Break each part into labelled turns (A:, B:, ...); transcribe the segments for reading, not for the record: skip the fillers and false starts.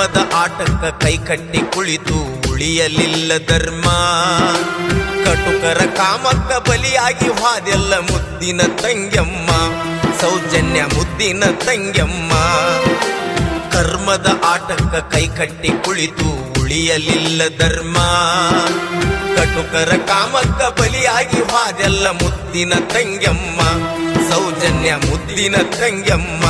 A: ಕರ್ಮದ ಆಟಕ್ಕ ಕೈ ಕಟ್ಟಿ ಕುಳಿತು ಉಳಿಯಲಿಲ್ಲ ಧರ್ಮ. ಕಟುಕರ ಕಾಮಕ್ಕ ಬಲಿಯಾಗಿ ಹಾದೆಲ್ಲ ಮುದ್ದಿನ ತಂಗ್ಯಮ್ಮ, ಸೌಜನ್ಯ ಮುದ್ದಿನ ತಂಗ್ಯಮ್ಮ. ಕರ್ಮದ ಆಟಕ್ಕ ಕೈ ಕಟ್ಟಿ ಕುಳಿತು ಉಳಿಯಲಿಲ್ಲ ಧರ್ಮ. ಕಟುಕರ ಕಾಮಕ್ಕ ಬಲಿಯಾಗಿ ಹಾದೆಲ್ಲ ಮುದ್ದಿನ ತಂಗ್ಯಮ್ಮ, ಸೌಜನ್ಯ ಮುದ್ದಿನ ತಂಗ್ಯಮ್ಮ.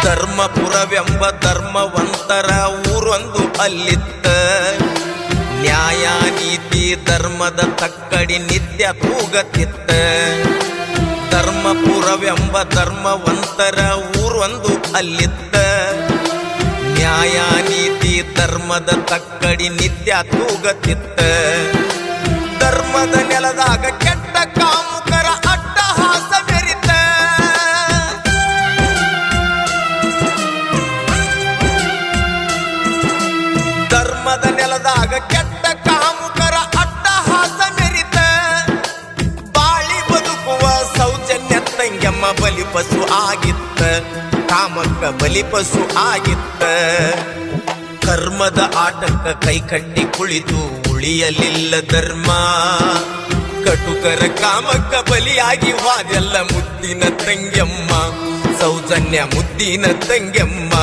A: ಧರ್ಮಪುರವೆಂಬ ಧರ್ಮವಂತರ ಊರೊಂದು ಅಲ್ಲಿತ್ತ. ನ್ಯಾಯ ನೀತಿ ಧರ್ಮದ ತಕ್ಕಡಿ ನಿತ್ಯ ಕೂಗತಿತ್ತ. ಧರ್ಮಪುರವೆಂಬ ಧರ್ಮವಂತರ ಊರೊಂದು ಅಲ್ಲಿತ್ತ. ನ್ಯಾಯ ನೀತಿ ಧರ್ಮದ ತಕ್ಕಡಿ ನಿತ್ಯ ಕೂಗತಿತ್ತ. ಧರ್ಮದ ನೆಲದಾಗ ಕೆಟ್ಟ ಕಾಮುಕರ ಅಟ್ಟಹಾಸ ಮೆರಿತ. ಧರ್ಮದ ನೆಲದಾಗ ಕೆಟ್ಟ ಕಾಮುಕರ ಅಟ್ಟಹಾಸ ಮೆರಿತ. ಬಾಳಿ ಬದುಕುವ ಸೌಜನ್ಯ ತಂಗ್ಯಮ್ಮ ಬಲಿಪಶು ಆಗಿತ್ತ, ಕಾಮಕ್ಕ ಬಲಿಪಶು ಆಗಿತ್ತ. ಕರ್ಮದ ಆಟಕ್ಕ ಕೈ ಕಟ್ಟಿ ಕುಳಿತು ಉಳಿಯಲಿಲ್ಲ ಧರ್ಮ. ಕಟುಕರ ಕಾಮಕ್ಕ ಬಲಿಯಾಗಿ ಹಾದೆಲ್ಲ ಮುದ್ದಿನ ತಂಗ್ಯಮ್ಮ, ಸೌಜನ್ಯ ಮುದ್ದಿನ ತಂಗ್ಯಮ್ಮ.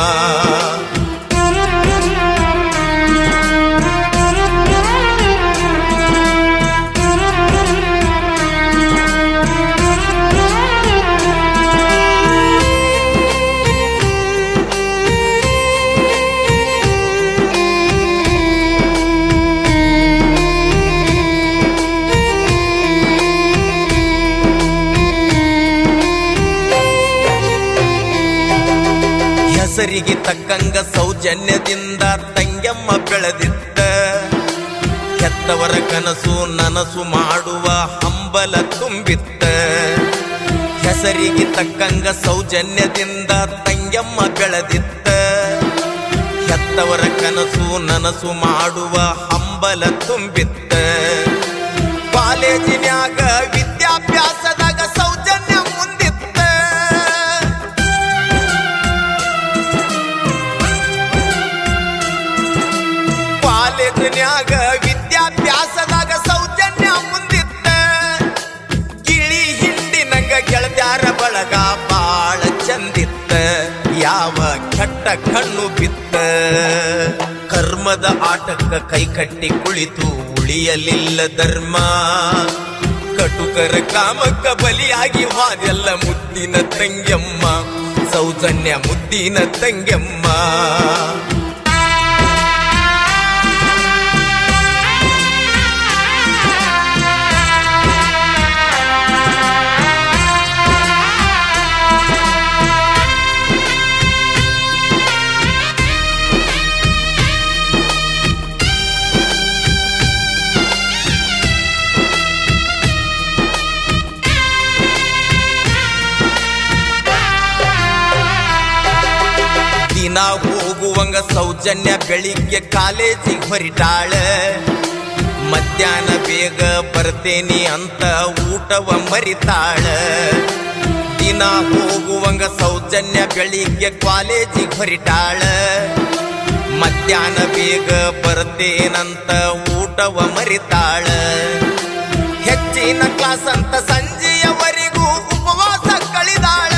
A: ಹೆಸರಿಗೆ ತಕ್ಕಂಗ ಸೌಜನ್ಯದಿಂದ ತಂಗ್ಯಮ್ಮ ಬೆಳೆದಿದ್ದ. ಹೆತ್ತವರ ಕನಸು ನನಸು ಮಾಡುವ ಹಂಬಲ ತುಂಬಿತ್ತ. ಹೆಸರಿಗೆ ತಕ್ಕಂಗ ಸೌಜನ್ಯದಿಂದ ತಂಗ್ಯಮ್ಮ ಬೆಳೆದಿದ್ದ. ಹೆತ್ತವರ ಕನಸು ನನಸು ಮಾಡುವ ಹಂಬಲ ತುಂಬಿತ್ತ. ಕಾಲೇಜಿನ್ಯಾಗ ವಿದ್ಯಾಭ್ಯಾಸದಾಗ ಸೌಜನ್ಯ ಮುಂದಿತ್ತ. ಕಾಲೇಜಿನ್ಯಾಗ ವಿದ್ಯಾಭ್ಯಾಸದಾಗ ಸೌಜನ್ಯ ಮುಂದಿತ್ತ. ಗಿಳಿ ಹಿಂಡಿನಂಗ ಗೆಳತ್ಯಾರ ಬಳಗ ಬಾಳ ಚಂದಿತ್ತ. ಯಾವ ಕೆಟ್ಟ ಕಣ್ಣು ಬಿತ್ತ. ಕರ್ಮದ ಆಟಕ್ಕ ಕೈ ಕಟ್ಟಿ ಕುಳಿತು ಉಳಿಯಲಿಲ್ಲ ಧರ್ಮ. ಕಟುಕರ ಕಾಮಕ್ಕ ಬಲಿಯಾಗಿ ಹಾದೆಲ್ಲ ಮುದ್ದಿನ ತಂಗ್ಯಮ್ಮ, ಸೌಜನ್ಯ ಮುದ್ದಿನ ತಂಗ್ಯಮ್ಮ. ದಿನ ಹೋಗುವಂಗ ಸೌಜನ್ಯ ಬೆಳಿಗ್ಗೆ ಕಾಲೇಜಿಗೆ ಹೊರಿಟಾಳ. ಮಧ್ಯಾಹ್ನ ಬೇಗ ಬರ್ತೇನಿ ಅಂತ ಊಟವ ಮರಿತಾಳ. ದಿನ ಹೋಗುವಂಗ ಸೌಜನ್ಯ ಬೆಳಿಗ್ಗೆ ಕಾಲೇಜಿಗೆ ಹೊರಿಟಾಳ. ಮಧ್ಯಾಹ್ನ ಬೇಗ ಬರ್ತೇನಂತ ಊಟವ ಮರಿತಾಳ. ಹೆಚ್ಚಿನ ಕ್ಲಾಸ್ ಅಂತ ಸಂಜೆಯವರೆಗೂ ಉಪವಾಸ ಕಳಿದಾಳ.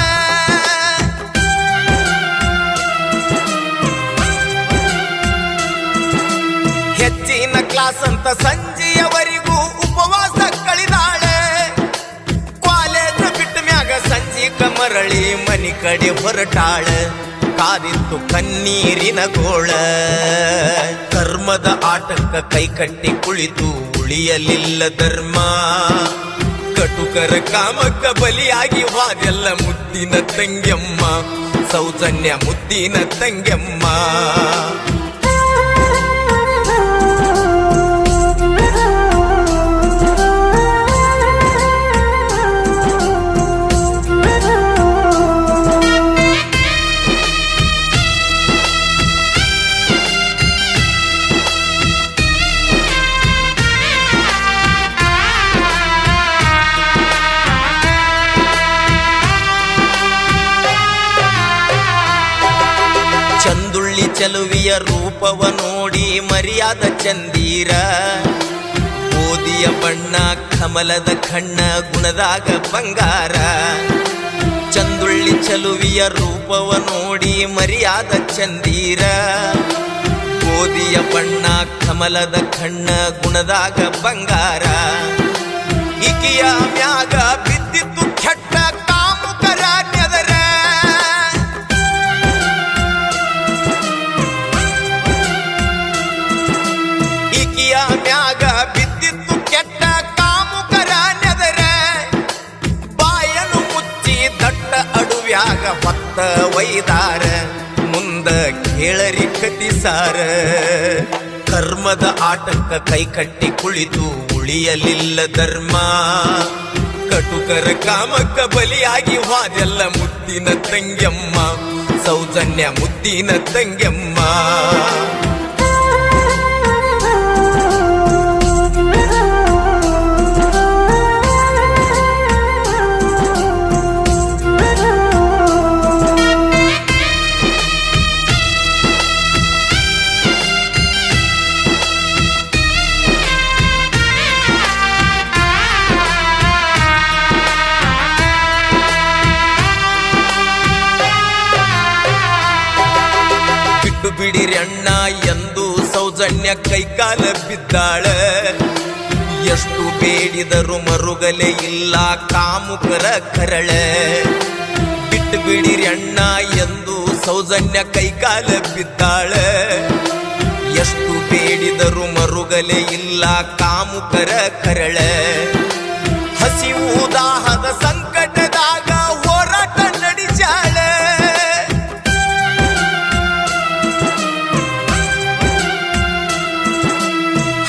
A: ಹೆಚ್ಚಿನ ಕ್ಲಾಸ್ ಅಂತ ಸಂಜೆಯವರೆಗೂ ಉಪವಾಸ ಕಳಿದಾಳ. ಕಾಲೇಜ್ ಬಿಟ್ಟ ಮ್ಯಾಗ ಸಂಜೀಕ ಮರಳಿ ಮನಿ ಕಡೆ ಹೊರಟಾಳ. ಕಾದಿತ್ತು ಕಣ್ಣೀರಿನ ಗೋಳ. ಕರ್ಮದ ಆಟಕ್ಕ ಕೈ ಕಟ್ಟಿ ಕುಳಿತು ಉಳಿಯಲಿಲ್ಲ ಧರ್ಮ. ಕಟುಕರ ಕಾಮಕ್ಕ ಬಲಿಯಾಗಿ ಹಾದೆಲ್ಲ ಮುದ್ದಿನ ತಂಗ್ಯಮ್ಮ, ಸೌಜನ್ಯ ಮುದ್ದಿನ ತಂಗ್ಯಮ್ಮ. ಚೆಲುವಿಯ ರೂಪವ ನೋಡಿ ಮರ್ಯಾದ ಚಂದೀರ ಓದಿಯ ಬಣ್ಣ ಕಮಲದ ಕಣ್ಣ ಗುಣದಾಗ ಬಂಗಾರ ಚಂದುಳ್ಳಿ ಚೆಲುವಿಯ ರೂಪವ ನೋಡಿ ಮರ್ಯಾದ ಚಂದೀರ ಓದಿಯ ಬಣ್ಣ ಕಮಲದ ಕಣ್ಣ ಗುಣದಾಗ ಬಂಗಾರ ಇಕಿಯ ಮ್ಯಾಗ ಬಿದ್ದಿತ್ತು ಕೆಟ್ಟ ಕಾಮುಕರ ನೆದರ ಇಕಿಯ ಮ್ಯಾಗ ಬಿದ್ದಿತ್ತು ಕೆಟ್ಟ ಕಾಮುಕರ ನೆದರ ಬಾಯನು ಮುಚ್ಚಿ ದಟ್ಟ ಅಡುವ್ಯಾಗ ಹೊತ್ತ ವೈದಾರ ಮುಂದ ಕೇಳರಿ ಕತಿಸಾರ ಕರ್ಮದ ಆಟಕ್ಕ ಕೈ ಕಟ್ಟಿ ಕುಳಿತು ಉಳಿಯಲಿಲ್ಲ ಧರ್ಮ ಕಟುಕರ ಕಾಮಕ್ಕ ಬಲಿಯಾಗಿ ವಾದೆಲ್ಲ ಮುದ್ದಿನ ತಂಗ್ಯಮ್ಮ ಸೌಜನ್ಯ ಮುದ್ದಿನ ತಂಗ್ಯಮ್ಮ ಬಿಡಿರಿ ಅಣ್ಣ ಎಂದು ಸೌಜನ್ಯ ಕೈಕಾಲ ಬಿದ್ದಾಳ ಎಷ್ಟು ಬೇಡಿದರು ಮರುಗಲೆ ಇಲ್ಲ ಕಾಮುಕರ ಕರಳ ಬಿಟ್ಟು ಬಿಡಿರಿ ಅಣ್ಣ ಎಂದು ಸೌಜನ್ಯ ಕೈಕಾಲ ಬಿದ್ದಾಳ ಎಷ್ಟು ಬೇಡಿದರು ಮರುಗಲೆ ಇಲ್ಲ ಕಾಮುಕರ ಕರಳ ಹಸಿವು ದಾಹದ ಸಂಕಟದಾಗ ಹೋರಾಟ ನಡೆಸಾಳ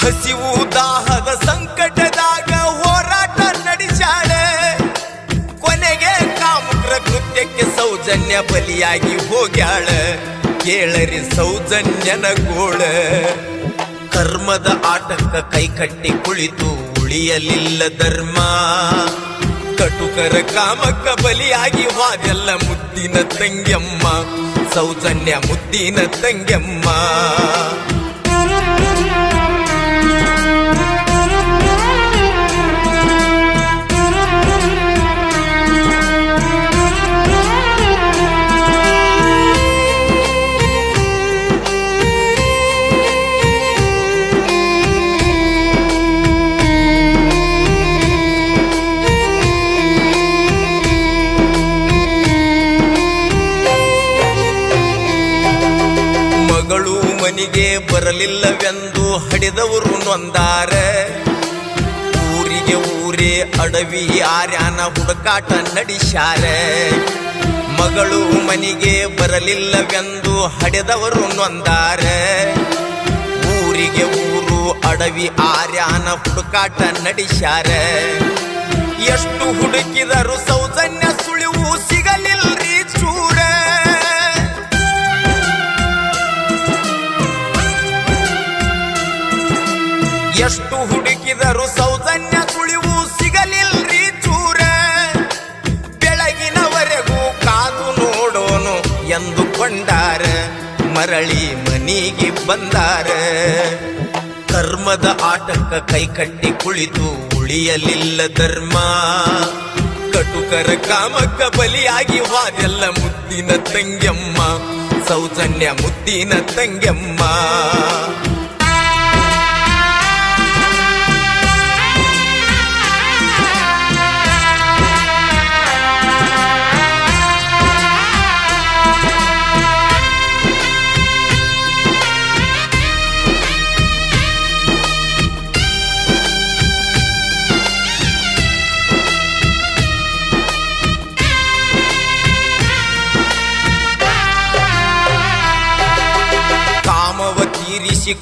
A: ಹಸಿವು ದಾಹದ ಸಂಕಟದಾಗ ಹೋರಾಟ ನಡೆಸಾಳ ಕೊನೆಗೆ ಕಾಮುಕರ ಕೃತ್ಯಕ್ಕೆ ಸೌಜನ್ಯ ಬಲಿಯಾಗಿ ಹೋಗ್ಯಾಳ ಕೇಳರಿ ಸೌಜನ್ಯನ ಗೋಳ ಕರ್ಮದ ಆಟಕ್ಕ ಕೈ ಕಟ್ಟಿ ಕುಳಿತು ಉಳಿಯಲಿಲ್ಲ ಧರ್ಮ ಕಟುಕರ ಕಾಮಕ್ಕ ಬಲಿಯಾಗಿ ವಾದೆಲ್ಲ ಮುದ್ದಿನ ತಂಗ್ಯಮ್ಮ ಸೌಜನ್ಯ ಮುದ್ದಿನ ತಂಗ್ಯಮ್ಮ ಮಗಳು ಮನಿಗೆ ಬರಲಿಲ್ಲವೆಂದು ಹಡಿದವರು ನೊಂದಾರ ಊರಿಗೆ ಊರೇ ಅಡವಿ ಆರ್ಯಾನ ಹುಡುಕಾಟ ನಡೆಸಾರ ಮಗಳು ಮನಿಗೆ ಬರಲಿಲ್ಲವೆಂದು ಹಡೆದವರು ನೊಂದಾರ ಊರಿಗೆ ಊರು ಅಡವಿ ಆರ್ಯಾನ ಹುಡುಕಾಟ ನಡೆಸಾರ ಎಷ್ಟು ಹುಡುಕಿದರು ಸೌಜನ್ಯ ಸುಳಿವು ಸಿಗಲಿಲ್ರಿ ಚೂರ ಎಷ್ಟು ಹುಡುಕಿದರು ಸೌಜನ್ಯ ಸುಳಿವು ಸಿಗಲಿಲ್ರಿ ಚೂರ ಬೆಳಗಿನವರೆಗೂ ಕಾದು ನೋಡೋನು ಎಂದುಕೊಂಡಾರ ಮರಳಿ ಮನಿಗೆ ಬಂದಾರ ಕರ್ಮದ ಆಟಕ್ಕ ಕೈ ಕಟ್ಟಿ ಕುಳಿತು ಉಳಿಯಲಿಲ್ಲ ಧರ್ಮ ಕಟುಕರ ಕಾಮಕ್ಕ ಬಲಿಯಾಗಿ ವಾದೆಲ್ಲ ಮುದ್ದಿನ ತಂಗ್ಯಮ್ಮ ಸೌಜನ್ಯ ಮುದ್ದಿನ ತಂಗ್ಯಮ್ಮ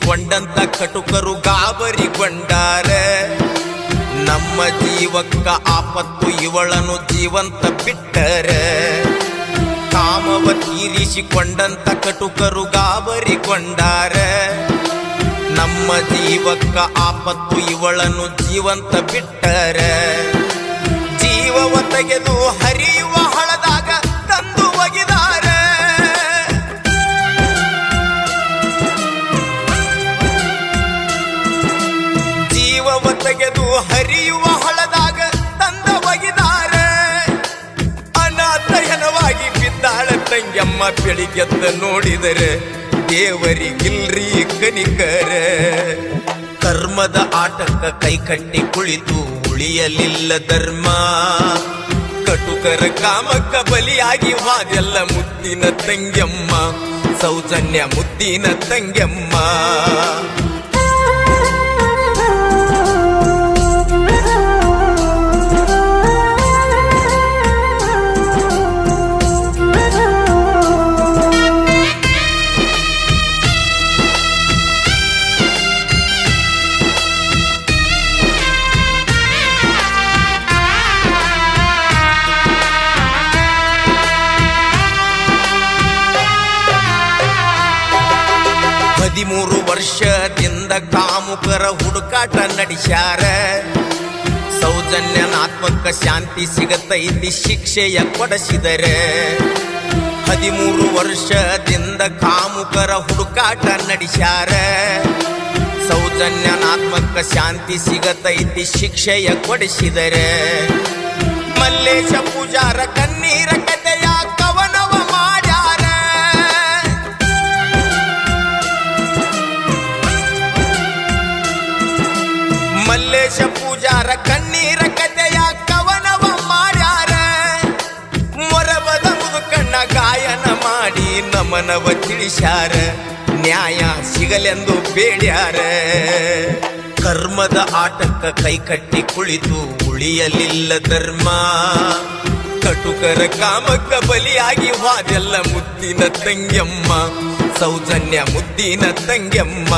A: ಕೊಂಡಂತ ಕಟುಕರು ಗಾಬರಿಗೊಂಡಾರ ನಮ್ಮ ಜೀವಕ್ಕ ಆಪತ್ತು ಇವಳನು ಜೀವಂತ ಬಿಟ್ಟರ ಕಾಮವ ತೀರಿಸಿಕೊಂಡಂತ ಕಟುಕರು ಗಾಬರಿಗೊಂಡಾರ ನಮ್ಮ ಜೀವಕ್ಕ ಆಪತ್ತು ಇವಳನು ಜೀವಂತ ಬಿಟ್ಟರ ಜೀವವ ತೆಗೆದು ಹರಿಯುವ ಹಳದಾಗ ತಂದು ಒಗಿದಾರ ಹೆಣವಾಗಿ ಬಿದ್ದಾಳ ತಂಗ್ಯಮ್ಮ. ಬೆಳಿಗ್ಗೆದ್ದ ನೋಡಿದರೆ ದೇವರಿಗಿಲ್ರಿ ಕನಿಕರ. ಕರ್ಮದ ಆಟಕ್ಕ ಕೈ ಕಟ್ಟಿ ಕುಳಿತು ಉಳಿಯಲಿಲ್ಲ ಧರ್ಮ. ಕಟುಕರ ಕಾಮಕ್ಕ ಬಲಿಯಾಗಿ ವಾದೆಲ್ಲ ಮುದ್ದಿನ ತಂಗ್ಯಮ್ಮ. ಸೌಜನ್ಯ ಮುದ್ದಿನ ತಂಗ್ಯಮ್ಮ. ಹದಿಮೂರು ವರ್ಷದಿಂದ ಕಾಮುಕರ ಹುಡುಕಾಟ ನಡೆಸ್ಯಾರ. ಸೌಜನ್ಯನ ಆತ್ಮಕ್ಕ ಶಾಂತಿ ಸಿಗತೈತಿ ಶಿಕ್ಷೆಯ ಕೊಡಿಸಿದರೆ. 13 ವರ್ಷದಿಂದ ಕಾಮುಕರ ಹುಡುಕಾಟ ನಡೆಸ್ಯಾರ. ಸೌಜನ್ಯನ ಆತ್ಮಕ್ಕ ಶಾಂತಿ ಸಿಗತೈತಿ ಶಿಕ್ಷೆಯ ಕೊಡಿಸಿದರೆ. ಮಲ್ಲೇಶ ಪೂಜಾರ ಕಣ್ಣೀರ ಕಥೆಯ ಕವನವ ಮಾಡ್ಯಾರ. ಮಲ್ಲೇಶ ಪೂಜಾರ ಕಣ್ಣೀರ ಕಥೆಯ ಕವನವ ಮಾಡ್ಯಾರ. ಮೊರಬದ ಮುದುಕಣ್ಣ ಗಾಯನ ಮಾಡಿ ನಮನವ ತಿಳಿಸ್ಯಾರ. ನ್ಯಾಯ ಸಿಗಲೆಂದು ಬೇಡ್ಯಾರ. ಕರ್ಮದ ಆಟಕ್ಕ ಕೈ ಕಟ್ಟಿ ಕುಳಿತು ಉಳಿಯಲಿಲ್ಲ ಧರ್ಮ. ಕಟುಕರ ಕಾಮಕ್ಕ ಬಲಿಯಾಗಿ ವಾದೆಲ್ಲ ಮುದ್ದಿನ ತಂಗ್ಯಮ್ಮ. ಸೌಜನ್ಯ ಮುದ್ದಿನ ತಂಗ್ಯಮ್ಮ.